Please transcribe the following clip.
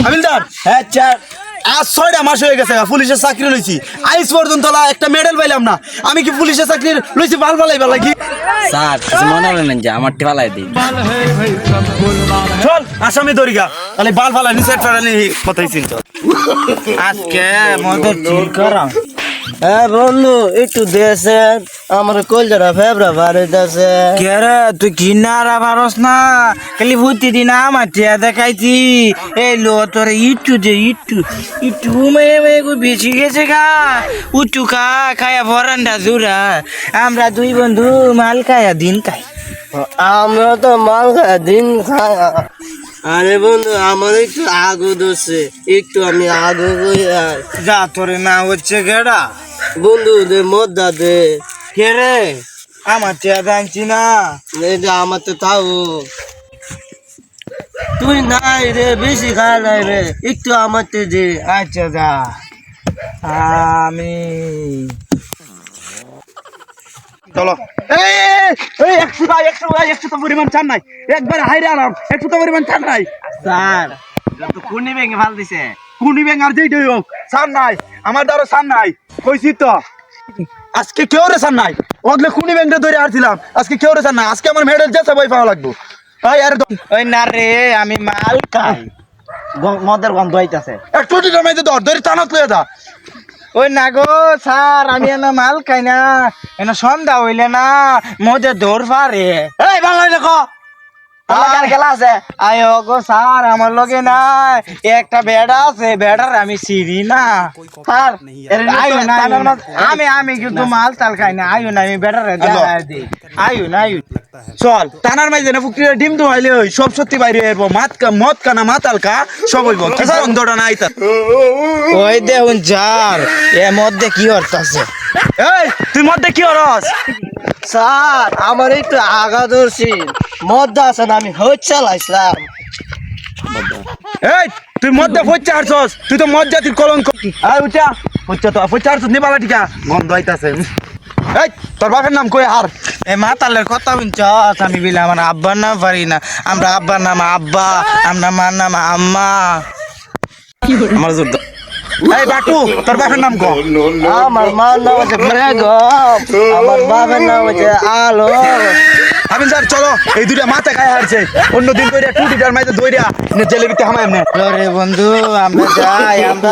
হাবিলদার হ্যাঁ চার আজ 6টা মাস হয়ে গেছে পুলিশের চাকরি লইছি আইস পর্যন্ত একটা মেডেল পাইলাম না। আমি কি পুলিশের চাকরি লইছি বাল বালাইবার লাগি? স্যার কিছু মনে হলেন যে আমার ঠেলাই দিই। চল আসামি দরিগা তাহলে বাল ফালাই নিচে ফেরানি কথাইছিল তো আজকে মদের চিল করাম। হ্যাঁ বন্ধু একটু দেশে আমার কলজারা ফেবরা বাড়ি দেশে কে রে তুই কিনারা পারস না খালি প্রতিদিন আমার টিয়া দেখাইছি এই লো তোর ইট্টু যে ইট্টু ইট্টু মেয়ে মেয়ে বেশি গেছে খা উট্টু খা খায়া ভরান্ডা জুড়া আমরা দুই বন্ধু মাল খায়া দিন খাই। আমরা তো মাল খায়া দিন খাই। আরে বন্ধু আমার একটু আগু দোষে একটু আমি আগু যা তোরে না হচ্ছে গেড়া বন্ধু দে মদ্দা দে কে রে আমার চেয়া জানছি না আমার তো তাও তুই নাই রে বেশি খায় নাই রে একটু আমার তো দে। আচ্ছা যা আমি চলো এই 100 তো পরিমাণ চান নাই একবার হাইরে আরাম 100 তো পরিমাণ চান নাই স্যার তো কোনি ভেঙে ফাল দিছে কুনি ব্যাং আর যেইটাই হোক চান নাই আমার দ্বারা চান নাই কইছি তো আজকে কেউ রে চান নাই ওগলে কুনি ব্যাংটা ধরে আসছিলাম আজকে কেউ রে চান নাই আজকে আমার মেডেল যেতে বই পাওয়া লাগবো। এই আরে ওই না রে আমি মাল খাই মদের গন্ধ হইতাছে একটু জমাইতে ধরে টানত লয়ে যা। ওই না গো স্যার আমি এনে মাল খাই না এনে সন্ধ্যা হইলে না মদের দৌড় পারে এই ভালো দেখো খেলা আছে আয় গো স্যার আমার লগে না একটা বেড়া আছে বেড়ার আমি চিনি না স্যার আয়ো না আমি কিন্তু মাল তাল খাই না আয়ো না আমি বেড়ার দিই আয়ো না আয়ো চল টানার মাইজে না ফুকরির ডিম তো হইলে ওই সব সত্যি বাইরে এরবো মদ কানা মাতাল কা সব হইব কি বন্ধটা না আইতা ওই দেখুন যার এর মধ্যে কি হরতাছে এই তুই মধ্যে কি হরস? স্যার আমার একটু আগা ধরছি মদ্দা আছে না আমি হচ্ছে চালাইছিলাম। এই তুই মধ্যে ফচ্চা হারছস তুই তো মদ জাতির কলঙ্ক। আয় উঠা ফচ্চা তো ফচ্চা হারছস নিবালা টিকা গন্ধ আইতাছে। এই তোর বাপের নাম কই আর এই মাতালের কথা শুনছস আমি বিলে আমার আব্বার নাম পারি না আমরা আব্বার নাম আব্বা আমরা মার নাম আম্মা আমার জোর এই বাটু তোর বাপের নাম কো? আমার মার নাম হচ্ছে বেগম আমার বাবার নাম হচ্ছে আলো। হাবিলদার চলো এই দুইটা মাথা গায়ে হারছে অন্য দিন কইরা টুটিটার মাইতে দইরা নে জেলে ভিতরে হামায় এমনে। রে বন্ধু আমরা যাই আমরা